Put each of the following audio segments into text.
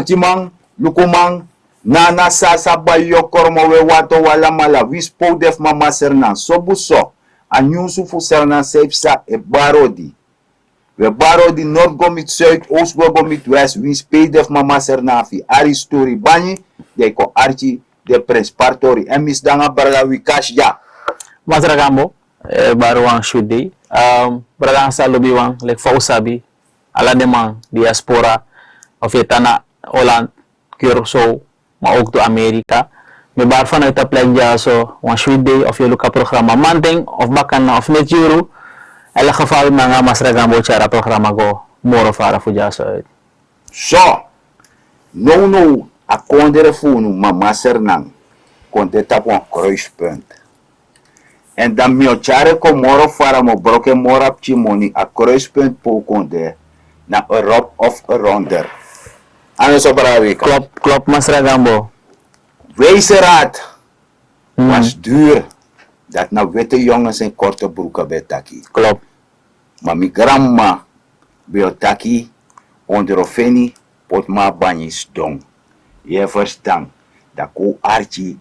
Archimang, Lukumang, Nana Sasa Bayo Kormo we wato wala mala wispo def mama sernan sobuso anyusu fu sernan seipsa e barodi. We barodi North Gomit Zuid, Oost Gomit West, wispe def mama sernan fi Aristori Bani, de ko Archi de Prespartori en misdanga barga wikash ja. Masragambo, baru wang shudi, barang sa lobi wang lek fausabi, ala demang diaspora of Etana, Holland, Curaçao, maog to Amerika. May barfa na itaplag dya so wang shudi of yung luka programa manting of bakan na of net euro, ala kafawi mga masragambo chara programa go moro fara fu dya so. So, no, a kondere funu mama sernan, konde tapon kruispunt. En dan miochare ko moro fara mo broke morap chimoni a kruispunt po konde na Europe of Ronder. Ano so brawi ka? Klop masragambo. Weeseraad was duur. Dat na witte jongens in korte broeken bij taki. Klop. Maar mi grandma bij taki onder ofeni pot ma banis dong. Je verstaan dat ko archi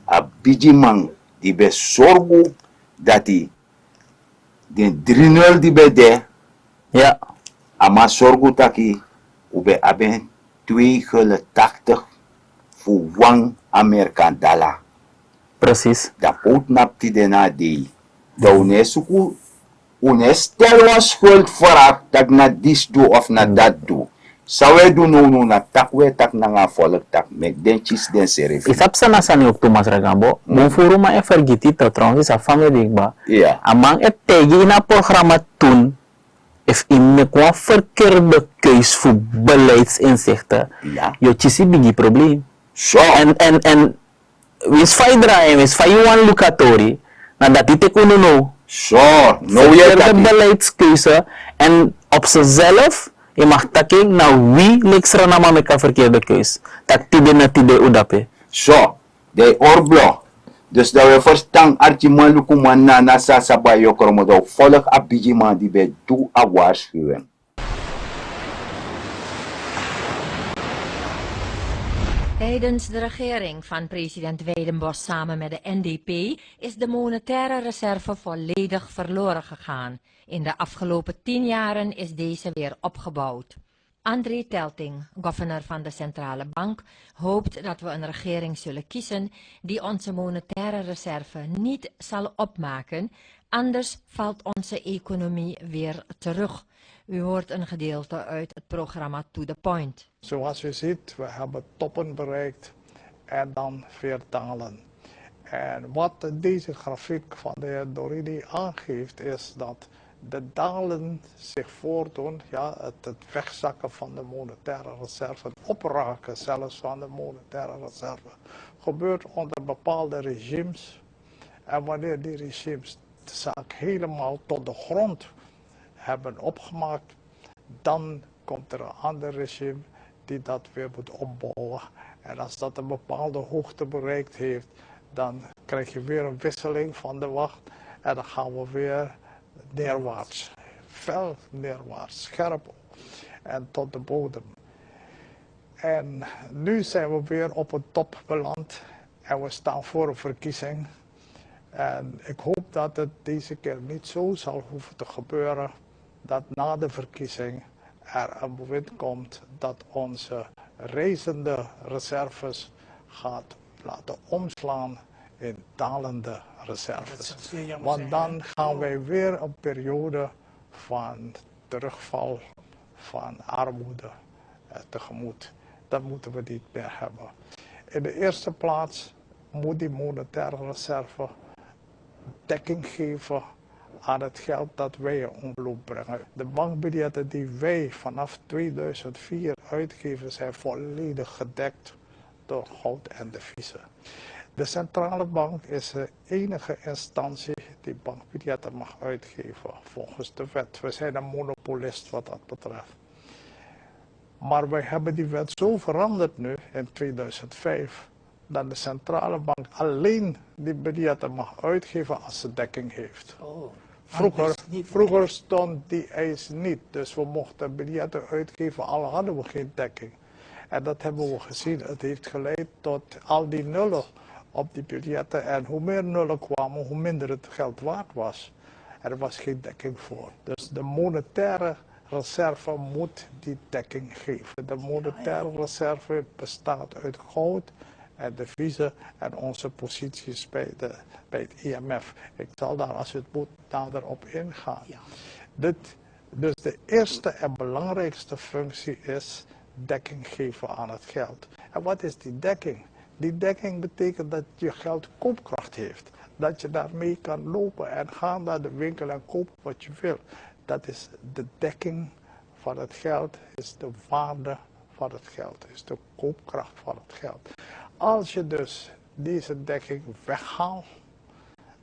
a bijimang die be sorgu dat die den drinel die be de Ja. ama sorgu taki ube aben 280 voor wang Amerikan dollar. Precies. Da pot napti de na dei. Da unesuku unestel was schuld vooraf dat na dis do of na dat do. Sawe do no na takwe tak na nga volk tak mek den chis den serif. Isap sa nasa ni Okto Masragambo, mufuro ma e vergiti to trouwens sa family ba. Ja. Amang et tegi na programma toen if in me kwa verkeerde keus voor beleidsinzichten. Ja. Yo chisi bigi probleem. So. En wis fai draai wis fai wan lukatori na dat ite kuno no. So. No je Verkeerde dat. beleidskeuze en op zichzelf je mag taking na wie leksra na meka verkeerde keus. Dat tide na tide udape. So. De orblo. Dus dat we verstaan archiman lukuman na nasa sabayo kromodo volk abijiman die be do a waarschuwen. Tijdens de regering van president Weidenbos samen met de NDP is de monetaire reserve volledig verloren gegaan. In de afgelopen 10 jaren is deze weer opgebouwd. André Telting, gouverneur van de Centrale Bank, hoopt dat we een regering zullen kiezen die onze monetaire reserve niet zal opmaken, anders valt onze economie weer terug. U hoort een gedeelte uit het programma To The Point. Zoals u ziet, we hebben toppen bereikt en dan weer dalen. En wat deze grafiek van de heer Doridi aangeeft is dat de dalen zich voordoen, ja, het wegzakken van de monetaire reserve, het opraken zelfs van de monetaire reserve, gebeurt onder bepaalde regimes. En wanneer die regimes de zaak helemaal tot de grond hebben opgemaakt, dan komt er een ander regime die dat weer moet opbouwen. En als dat een bepaalde hoogte bereikt heeft, dan krijg je weer een wisseling van de wacht en dan gaan we weer neerwaarts, fel neerwaarts, scherp en tot de bodem. En nu zijn we weer op een top beland en we staan voor een verkiezing. En ik hoop dat het deze keer niet zo zal hoeven te gebeuren dat na de verkiezing er een bewind komt dat onze reizende reserves gaat laten omslaan in dalende reserves. Want dan gaan wij weer een periode van terugval, van armoede tegemoet. Dat moeten we niet meer hebben. In de eerste plaats moet die monetaire reserve dekking geven aan het geld dat wij in omloop brengen. De bankbiljetten die wij vanaf 2004 uitgeven zijn volledig gedekt door goud en deviezen. De centrale bank is de enige instantie die bankbiljetten mag uitgeven volgens de wet. We zijn een monopolist wat dat betreft. Maar wij hebben die wet zo veranderd nu in 2005 dat de centrale bank alleen die biljetten mag uitgeven als ze dekking heeft. Vroeger stond die eis niet, dus we mochten biljetten uitgeven al hadden we geen dekking. En dat hebben we gezien. Het heeft geleid tot al die nullen op die biljetten. En hoe meer nullen kwamen, hoe minder het geld waard was. Er was geen dekking voor. Dus de monetaire reserve moet die dekking geven. De monetaire reserve bestaat uit goud en deviezen en onze posities bij het IMF. Ik zal daar, als het moet, nader op ingaan. Dus de eerste en belangrijkste functie is dekking geven aan het geld. En wat is die dekking? Die dekking betekent dat je geld koopkracht heeft. Dat je daarmee kan lopen en gaan naar de winkel en kopen wat je wil. Dat is de dekking van het geld, is de waarde van het geld, is de koopkracht van het geld. Als je dus deze dekking weghaalt,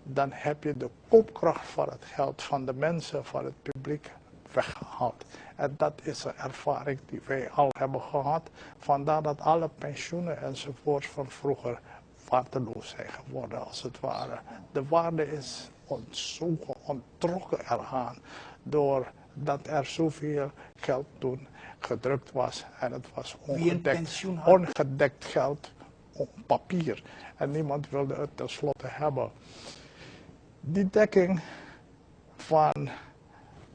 dan heb je de koopkracht van het geld van de mensen, van het publiek weggehaald. En dat is een ervaring die wij al hebben gehad. Vandaar dat alle pensioenen enzovoorts van vroeger waardeloos zijn geworden, als het ware. De waarde is onttrokken eraan, doordat er zoveel geld toen gedrukt was. En het was ongedekt geld op papier. En niemand wilde het tenslotte hebben. Die dekking van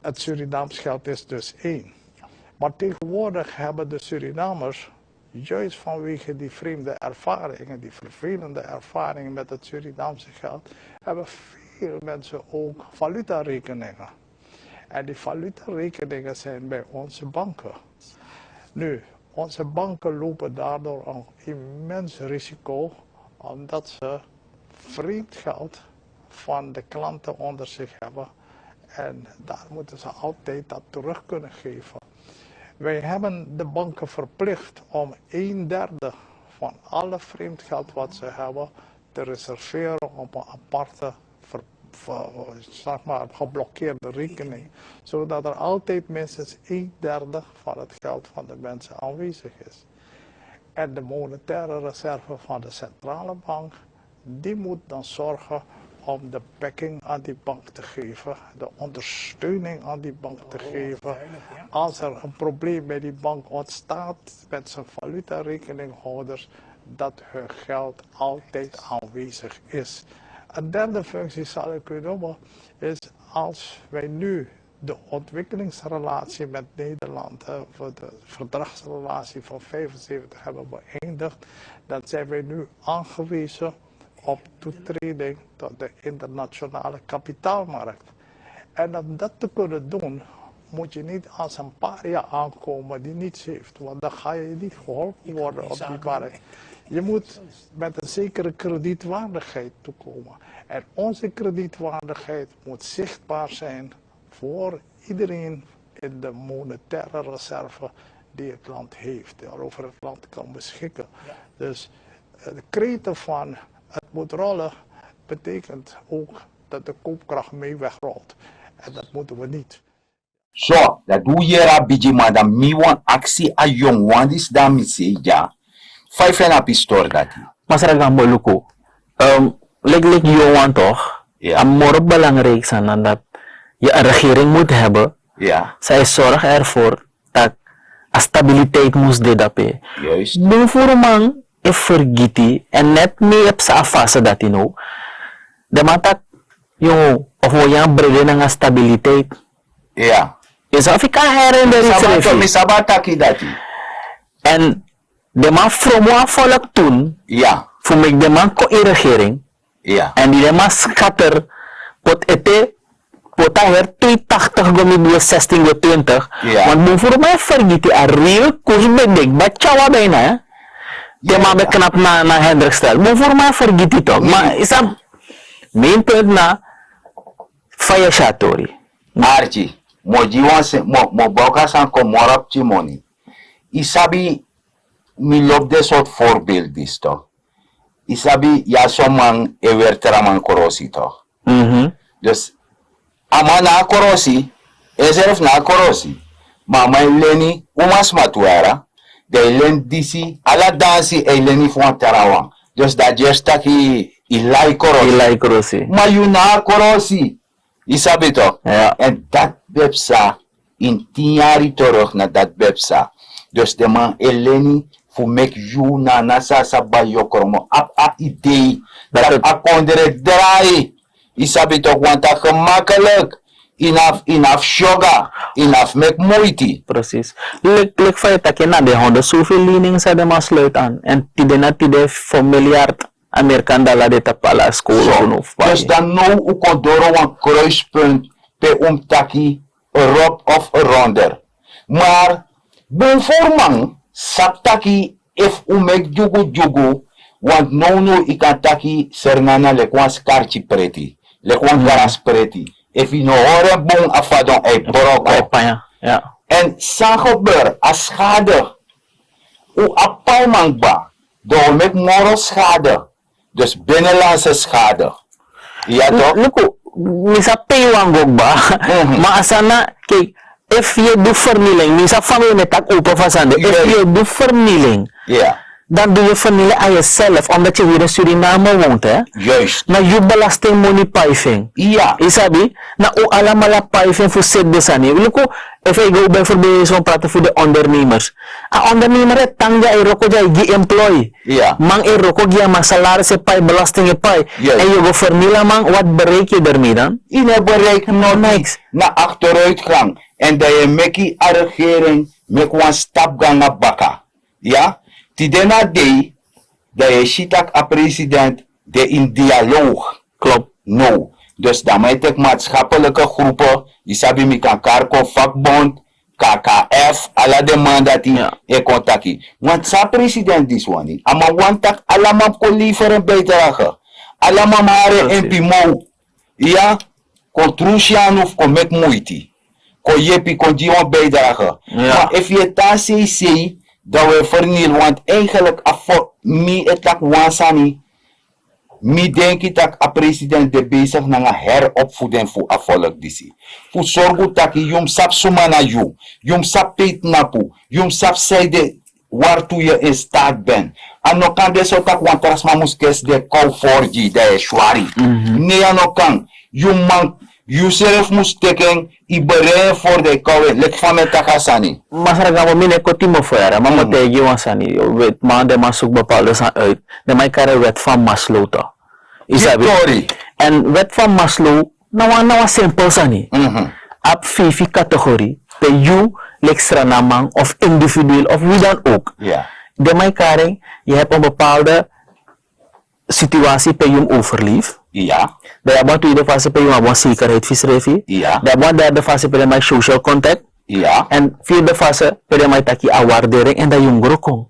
het Surinaams geld is dus 1. Maar tegenwoordig hebben de Surinamers, juist vanwege die vreemde ervaringen, die vervelende ervaringen met het Surinaamse geld, hebben veel mensen ook valutarekeningen. En die valutarekeningen zijn bij onze banken. Nu, onze banken lopen daardoor een immens risico, omdat ze vreemd geld van de klanten onder zich hebben. En daar moeten ze altijd dat terug kunnen geven. Wij hebben de banken verplicht om 1/3 van alle vreemd geld wat ze hebben te reserveren op een aparte, geblokkeerde rekening. Zodat er altijd minstens 1/3 van het geld van de mensen aanwezig is. En de monetaire reserve van de centrale bank, die moet dan zorgen om de backing aan die bank te geven, de ondersteuning aan die bank te geven. Als er een probleem bij die bank ontstaat met zijn valutarekeninghouders, dat hun geld altijd aanwezig is. Een derde functie, zal ik u noemen, is als wij nu de ontwikkelingsrelatie met Nederland, de verdragsrelatie van 75 hebben beëindigd, dan zijn wij nu aangewezen op toetreding tot de internationale kapitaalmarkt. En om dat te kunnen doen, moet je niet als een paria aankomen die niets heeft, want dan ga je niet geholpen worden op die markt. Je moet met een zekere kredietwaardigheid toekomen. En onze kredietwaardigheid moet zichtbaar zijn voor iedereen in de monetaire reserve die het land heeft, waarover het land kan beschikken. Dus de kreten van het moet rollen, betekent ook dat de koopkracht mee wegrolt. En dat moeten we niet. So, dat doe je rabiji madam mi wan actie a jong wan dis da mi se ja. 5 en a pistor dati. Masaragang Boluko. Leg Johan toch? Ja. Ang moro belangrijk zijn dat je een regering moet hebben. Ja, Zij zorgen ervoor dat a stabiliteit moest dedape. juist. Doe voor man e vergiti en net mee op sa fase dat ino. De matak yung of mo yang brede ng stabiliteit. Ja. Is of ik heren de Sabato mi reserve. sabataki dati. En de man from een volk toen, Ja, voor mij de man ko regering. ja. En die de man scatter pot ete pota her 82 gomi 16 go 20. Ja. Want bu voor mij vergiti a real koers bedek ba chawa bijna. Hè? De man be knap na Hendrikstad. Bu voor mij vergiti toch. Maar is dat main punt na faya shatori. Archie, mo jiwan se mo boka san ko morap chimoni. Isabi mi loop de soort voorbeeld is toch. Isabi ja somang evertraman korosi toch. Dus ama na korosi, ezerf na korosi. Mama leni umas matuara, de len disi ala dansi e leni fon tarawang. Dus dat jesta ki ilai korosi. Ilai krosi. Maar you na korosi. Isabi toch? Ja. En dat bepsa in 10 jaar terug na dat bepsa. Dus de man eleni voor make you na nasa sa bayo kromo ap a idee Dat dat het- a kondere draai. Isabi toch want dat gemakkelijk. Enough sugar, enough make moeite. Precies. Like van je takje na de honden, zoveel leningen zijn de maar sluit aan. En tide na tide voor miljard Amerikaan dollar de tapala school So, of dus dan nou u kon door een kruispunt pe taki erop of eronder. Maar bijvoorbeeld saptaki if u make jugu want no ik kan taki sernana lekwan skarchi preti lekwan garas preti if you no hore bon afadon e boroko Ja. en sa gebeur as schade u apalmang ba door met moral schade dus binnenlandse schade ja toch. Luko, misa paywang gogba, maasana kay if je doet vernieling, misa familie met tak open vasande, if je doet vernieling, Ja, dan doe je vernieling aan jezelf, omdat je weer in Suriname woont, hè? juist. Na je belastingmoney pijving. Ja, Isabi, na u alamala pijving voor zit besani. Luko, if I go bijvoorbeeld zo'n praten voor de ondernemers. A ondernemer het tanga e roko jay gi employ. ja, Mang e roko gi mang salaris e pay, belasting e pay. Yes. En je go vernielen man, wat bereik je ermee dan? ine bereik nog Niks. niks na achteruitgang. En dat je meki a regering mek wan stapgang na baka. Ja, tidena day dat je shitak a president de in dialoog. Klopt. No. Dus dan moet ik maatschappelijke groepen, die sabi mi kan karko vakbond, KKF, alla de man dat die Ja. e contacti. Want sa president dis wani, ama wantak allemaal kon leveren bijdrage. Allemaal hare Precies. MP mo. Ja, kon trusian of kon met moeite. Kon jepi kon die on bijdrage. Ja. Maar if je ta say dat we verniel, want eigenlijk afo mi etak wansani. Mi denki tak a president de bezig na nga heropvoeding voor a volk disi. Voor zorgen dat jum sap suma na jum sap peit napu, jum sap zeide waartoe je in staat bent. Ano kan deso tak wan trasma muskes de kou forji de shwari. Nee ano kan, jum man, you zelf moest teken, i bere voor de kou, lek van met takasani. Masaraga mo mine ko timo fuera, mama tegi wansani, wet man de masuk bepaalde san uit. De mij kare wet van Maslow to. Isabi. Victory. En wet van Maslow, nawa simpel sani. Ap fifi categorie, pe you, lekstra namang, of individueel, of wie dan ook. Ja. De mij kare, je hebt een bepaalde situatie pe je overleef. Ja. De abon tweede fase pe je abon zekerheid visrefi. Ja. De abon derde fase pe je mijn social contact. Ja. En vierde fase pe je mijn taki a waardering en dat je grokong.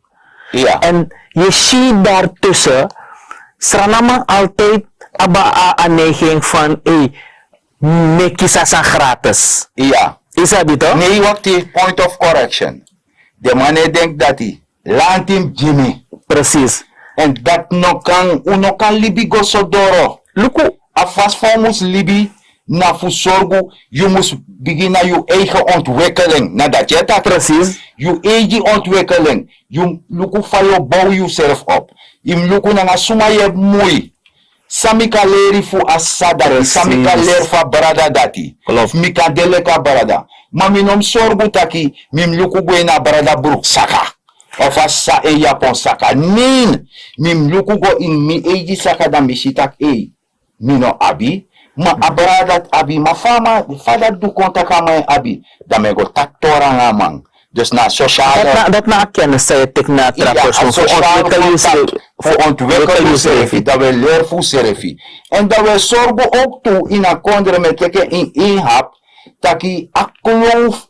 Ja. En je ziet daartussen, Sranama altijd a neiging van, mekisa sa gratis. Ja. Is dat niet toch? Nee, wacht even, point of correction. De man denkt dat hij laat hem Jimmy. Precies. En dat no kan libi go sodoro. Luku, Afas voor moest libi na voor zorgen, je moest beginnen je eigen ontwikkeling. Nadat je dat precies. je eigen ontwikkeling. Je luku van je bouw jezelf op. Je luku na nga suma je mooi. Sami ka leri fu asadari, sami ka leri fa barada dati. Klopt. Mi ka deleka barada. Ma mi nom sorgu taki, mi luku go na barada broek saka. Of asa e Japon saka. Nin, mi luku go in mi eji saka dan mi shitak mi no abi. Ma abarada abi, ma fada du konta kama abi. Dan me go taktora nga man. Dus na sociale... Dat na kennis zei ik na trappers Ja, voor ontwikkel jezelf, dat we leren voor zelf. En dat we zorgen ook toe in een kondre met kijken in één hap, dat je geloof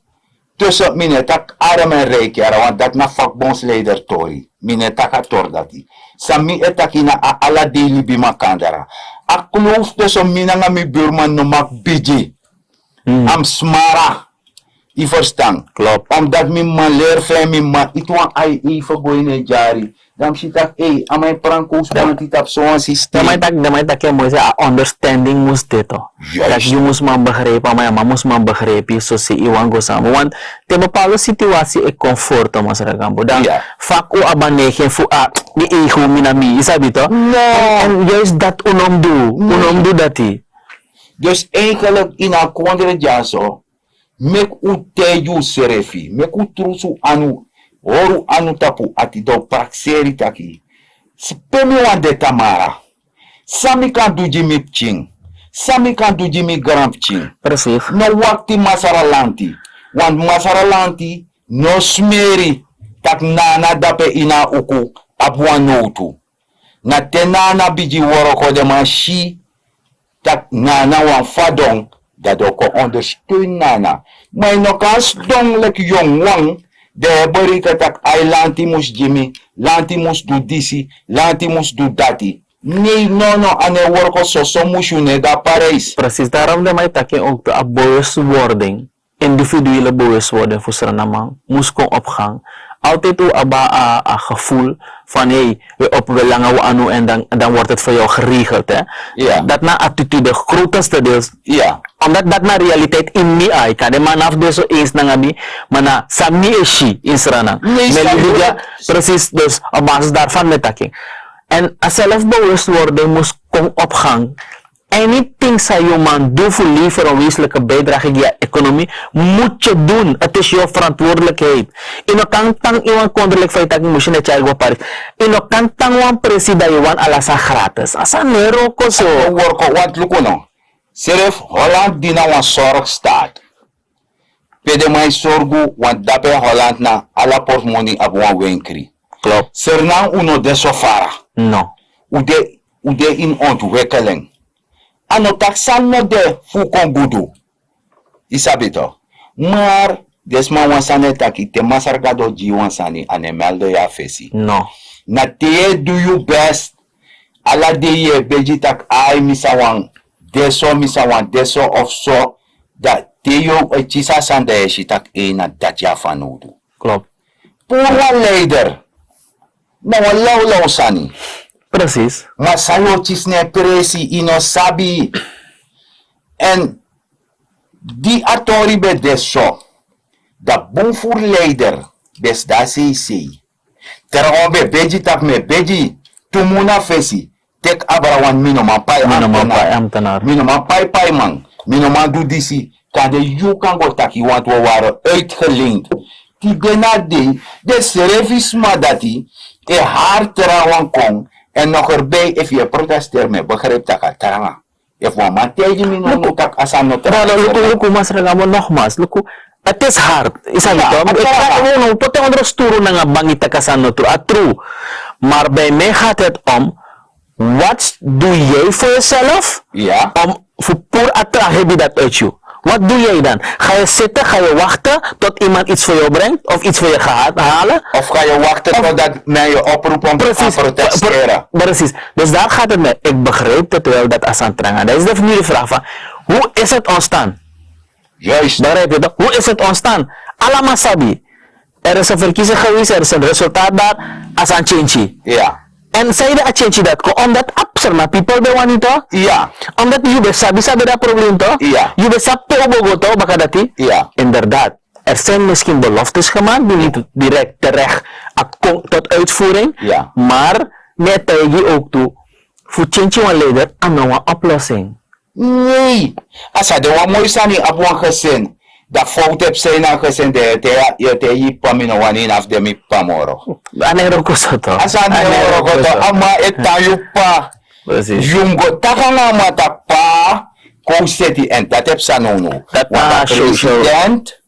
tussen mine tak arm en rijk, want dat na vakbondsleider tori, mine tak ator dat die. Sami etaki na ala daily bima kandara. A geloof tussen mine nga mi buurman no mak biji, am smara. I verstaan. Klopt. Omdat mijn man leert van mijn man, ik wil ai even go in een jari. Dan zit ik, aan mijn prankos, want ik heb zo'n systeem. De mij tak mooi zeggen, understanding moest dit toch. Juist. Dat je moest man begrijpen, maar je moest man begrijpen, zo zie je wango samen. Want te bepaalde situatie ik comfort om als ragambo. Dan Ja. vaak o abanegen voor die ego minami, is dat toch? En juist dat unomdu dat hij. Dus eigenlijk in een kondre jaso, mek u teju serefi, mek u trusu anu, Oru anu tapu ati do prakseri taki. Spemi wan de Tamara. Sami kan do Jimmy Pching. Sami kan do Jimmy Gramp Ching. Precies. No wakti masaralanti. Want masaralanti no smeri tak nana dape ina uku abuan noutu. Na tenana biji woroko de mashi tak nana wan fadong dat ook ondersteun nana. Maar no kas dong lek jong wang de berika tak ai lanti mus Jimmy, lanti mus do disi, lanti mus do dati. Nee, no, ane worko so musune da Parijs. Precies, daarom de mij takken ook de bewustwording, individuele bewustwording voor Suriname, moest kon opgang. Altijd hoe een gevoel van hey, we opbelangen we anu en dan wordt het voor jou geregeld. Hè? Ja. Dat na attitude grootste deels. Ja. Omdat dat na realiteit in mi ai kan de man af dus eens nangabi, maar na sami eshi in Suriname. Nee, Meludia, precies, dus op basis daarvan met takken. En als zelfbewustwording moest kon opgang. Anything sa je man doet voor leveren een wezenlijke bijdrage in je economie, moet je doen. Het is jouw verantwoordelijkheid. In een kantang iwan konderlijk feit dat je moet je net jagen Paris. In een kantang wan precies dat je wan alasa gratis. Asa nero koso. Worko wat lukuno. Seref Holland dina wan zorgstaat. Pede mai sorgu wan dape Holland na ala portemonnee ab wan winkri. Klopt. Sernan uno de sofara. No. Ude in ontwikkeling. Ano taksan no de fu kongudu. Isabito. Maar desma wansane taki te masargado ji wansani ane meldo ya fesi. No. Na te do you best. Ala de ye beji tak ai misawang. Deso of so. Da te yo chisa sande shi tak na datja fanudu. Klopt. Pura leider. Na walaw sani. Precies. Maar sayo chisne presi ino sabi. En die atori be deso. Da bonvoer leider. Des da si. Terombe beji tak me beji. Tumuna fesi. Tek abrawan minoman pai Ambtenaar. Minoman pai man. Minoman do disi. Kan de you kan go taki want we waren uitgeleend. Die denade. De service madati. E hard terawan kong. En nog erbij, if je protesteert met begrijp dat het teranga. If we mateji mino tak asan no teranga. Luku mas regamo nogmaals. Luku. Het is hard. Is het niet? Pote onder sturo na nga bangita kasano to. True. Maar bij mij gaat het om. Wat doe jij voor jezelf? Ja. Om voor puur attrahe die dat uit je. Wat doe jij dan? Ga je zitten, ga je wachten tot iemand iets voor jou brengt? Of iets voor je gaat halen? Of ga je wachten totdat men je oproept om te protesteren? Precies. Dus daar gaat het mee. Ik begrijp het wel dat Asantranga. Dat is de nieuwe vraag van, hoe is het ontstaan? Juist. Begrijp je dat? Hoe is het ontstaan? Allemaal sabi. Er is een verkiezing geweest, er is een resultaat daar. Asan Chenchi. Ja. En zei de Chenchi dat? Omdat absurd people be wanito? Ja. Omdat je sabi dat probleem toch? Ja. Je besap te obogoto, baka dati? Ja. Inderdaad. Er zijn misschien beloftes gemaakt die niet direct terecht tot uitvoering. Ja. Maar net je ook toe. Voor Chenchi wan leider aan een oplossing. Nee. Asa de wa mooi sani abuan gezin. Dat fout heb zijn aan gezin de te yi pamino wanin af de mi pamoro. Anero ko sa to. Asa de oro ko to ama etayu pa. Precies. Jungo takanga mata pa ko seti en dat heb sanono. Dat Want de social. president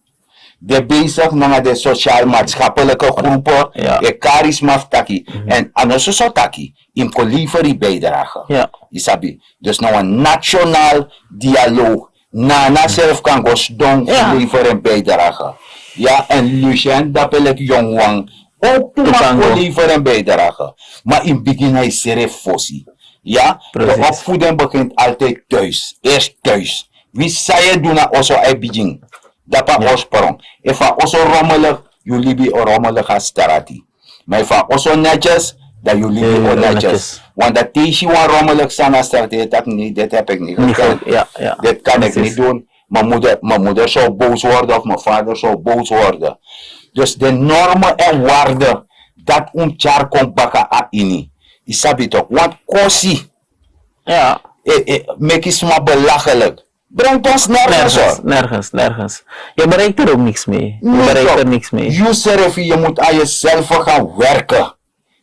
de bezig met de sociaal-maatschappelijke groepen, Ja. de charisma taki. En anoso so taki, im ko liever bijdragen. Ja. Isabi. Dus nou een nationaal dialoog. Na zelf kan go sdong Ja. liever een bijdragen. Ja, en Lucien, dat wil ik jong wang. Ook toen kan mag go. liever een bijdragen. Maar in het begin hij seref fossi. Ja, Precies. de opvoeding begint altijd thuis. Eerst thuis. Wie zei je doen na oso ai begin? Dapa oorsprong. If oso rommelig, jullie be rommelig als starati. Maar if oso netjes, dan jullie be netjes. netjes. Want dat teesje wan rommelig zijn als starati, dat niet, dat heb ik niet gedaan. Ja, ja. Dit kan ik Precies. niet doen. Mijn moeder zou boos worden of mijn vader zou boos worden. Dus de normen en waarden, dat ontjaar komt baka a ini. Isabi toch? Want kosi, Ja. make is maar belachelijk. Brengt ons nergens hoor. Nergens. Je bereikt er ook niks mee. Je Nee, bereikt toch. er niks mee. User, je moet aan jezelf gaan werken.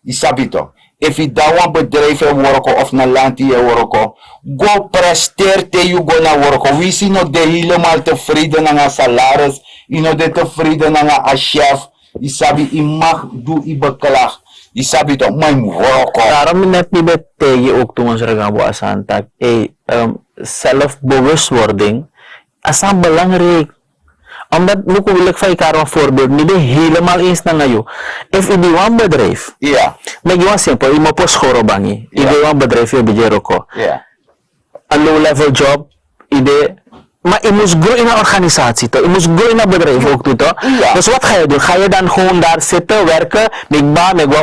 Je snapt het toch? If je daar een bedrijf werken of een land werken, go presteer te je go naar werken. We zien nog de helemaal tevreden aan salaris, je nog de tevreden aan chef. Je snapt, je mag doen je beklag. Je snapt het toch? Maar werken. Daarom net niet bij tegen ook toen we gaan boasan tak. Zelfbewustwording is belangrijk. Omdat, look wil ik van elkaar een voorbeeld, niet helemaal eens naar jou. If je die een bedrijf, Ja, maar je was simpel, je moet pas schoro bangi. Je die een bedrijf, je bij Jericho. ja. Een low-level job, idee. Maar je moet groeien in een organisatie, toch? Je moet groeien in een bedrijf ook, toch? Ja. Dus wat ga je doen? Ga je dan gewoon daar zitten, werken,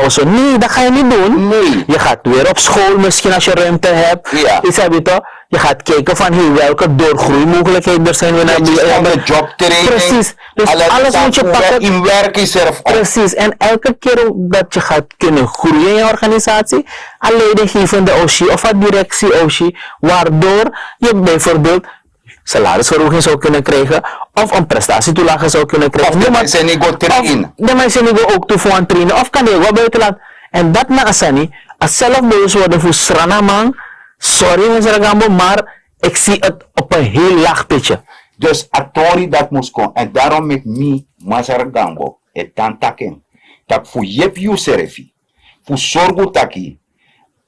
of zo? Nee, dat ga je niet doen. Nee. Je gaat weer op school, misschien als je ruimte hebt. Ja. Is dat toch? Je gaat kijken van hey, welke doorgroeimogelijkheden er zijn. Het is van de jobtraining. Precies. Dus alles moet je pakken. In werk is er op. Precies. En elke keer dat je gaat kunnen groeien in je organisatie, een leidinggevende OSHI of een directie OSHI, waardoor je bijvoorbeeld salarisverhoging zou kunnen krijgen of een prestatietoelage zou kunnen krijgen. Of de mensen niet go trainen. De mensen die ook toe voor een trainen of kan je wel buitenland. En dat na Asani, als zelfbewust worden voor Sranaman, sorry meneer Gambo, maar ik zie het op een heel laag pitje. Dus atori dat moest komen. En daarom met me, Mazar Gambo, het tantaken. Dat voor jep userefi. Voor zorgen taki.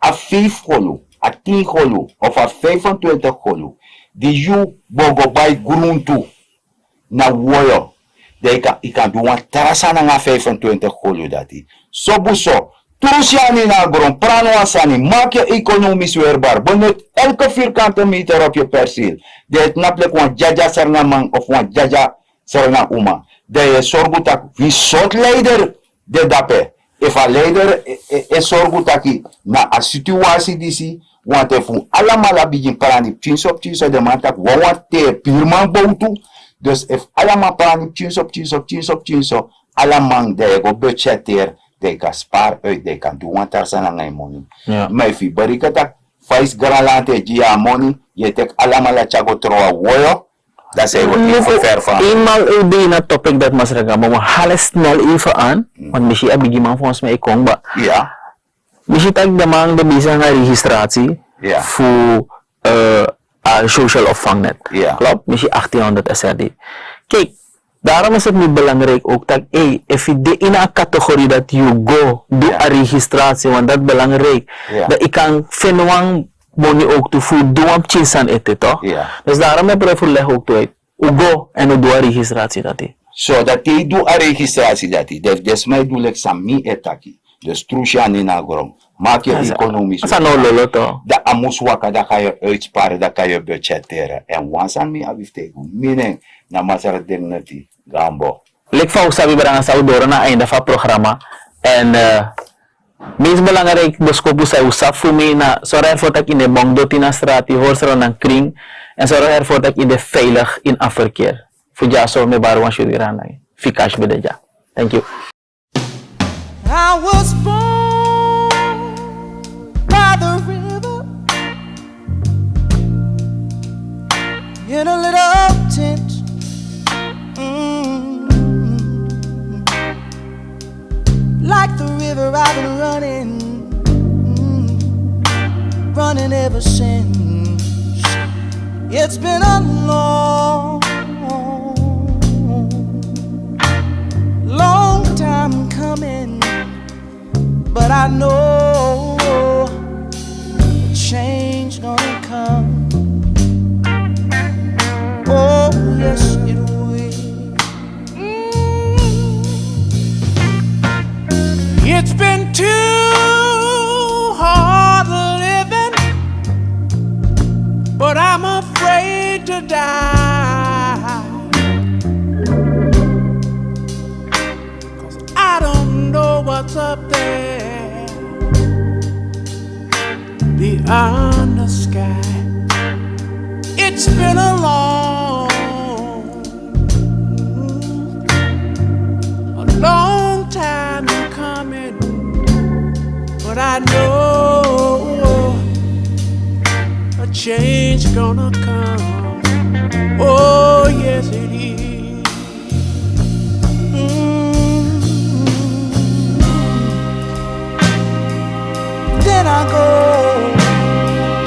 A 5 golu, a 10 golu, of a 25 golu. Die you bogo bij gruntu. Na woyo. Ik kan doen wat terasa na 25 golu dati. Sobuso. Trusiani na grond, pranoasani, maak je economisch weerbaar. Benut elke vierkante meter op je perceel. De het naplek wan jaja serna man of wan jaja serna uma. De je zorgt dat wie soort leider de dape. If a leider is zorgt dat na a situatie die si, want if allemaal begin parani op de man tak want te pirman boutu. Dus if allemaal parani op allemaal de go budgeteer. They kan spaar uit, they kan doen wat er zijn aan mijn money. Ja. Maar if je berikata, 5 granlante gia money, je tek allemaal la chago troa woyo, dat zijn we niet ver van. Eenmaal bij een topic dat mas Gambo, maar halen snel even aan, want misschien heb ik iemand volgens mij kongba. Ja, Misschien tak de man de bezig naar registratie Ja. voor social opvangnet. Ja. Klopt? Misschien 1800 SRD. Kijk, daarom is het niet belangrijk ook dat, if je in een categorie dat you go, doe Ja. een registratie, want dat is belangrijk. Ja. Dat ik kan vinden money ook te voeren, doe een chinsan eten, toch? Ja. Dus daarom heb ik leg ook toe uit. U go en u doe een registratie dat is. so dat hij doet een registratie dat hij, des mij doe ik sami etaki. Dus trusjan in een grond. Maak je economisch. Dat is nou lolo toch? Dat amus waka, dat ga je uitsparen, dat kan je budgetteren. En wansan mi abifteku, meaning, na masara dignity, Gambo. Lek van sabi barang sa udoro na einde van het programma. En meest belangrijk, de scope sa usap voor mij na zorg ervoor dat ik in de bongdot in een straat, hoor ze een kring. En zorg ervoor dat ik in de veilig in een verkeer. Voor jou zo me baru aan jullie raam. Fikash bedeja. Thank you. I was born by the river in a little tent. Like the river I've been running ever since. It's been a long time coming, but I know a change gonna come. Oh yes, it will. It's been too hard living, but I'm afraid to die. 'Cause I don't know what's up there beyond the sky. It's been a long time coming, but I know a change gonna come. Oh, yes, it is. Then I go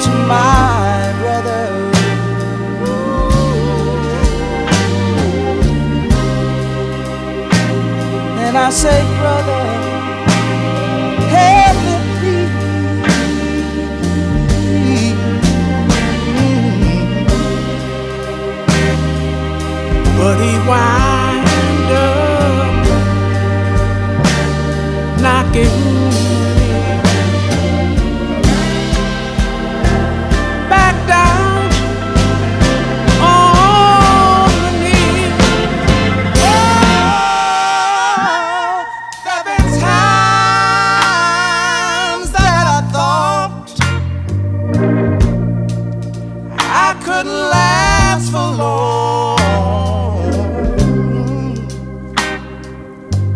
to my brother. And I say, brother, help me please. But he wind up knocking me back down on the knee. Oh, there've been times that I thought I couldn't last for long.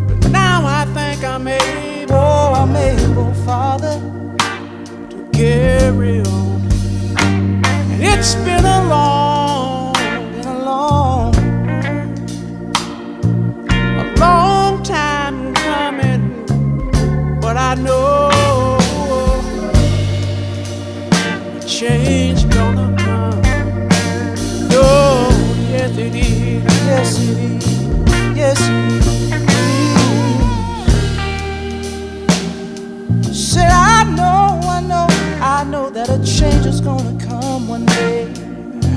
But now I think I'm able, Father, to carry on. And it's been a long time coming, but I know a change gonna come. Oh, yes it is, yes it is, yes it is. Said I know that a change is gonna come one day.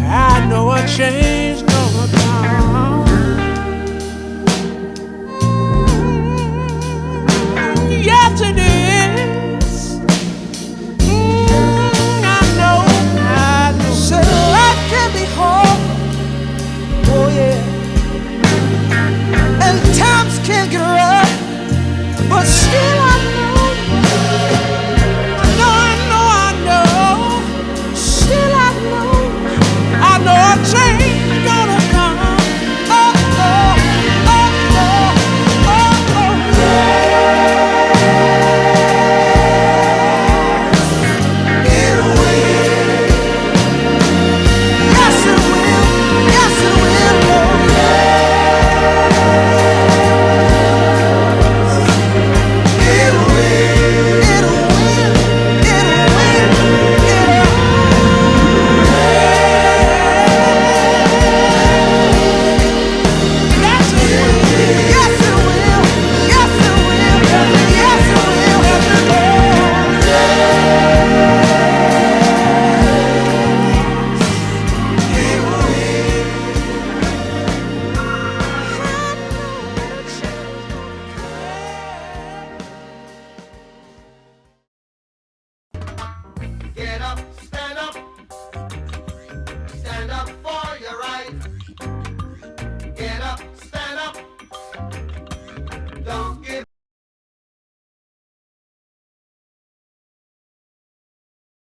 I know a change gonna come.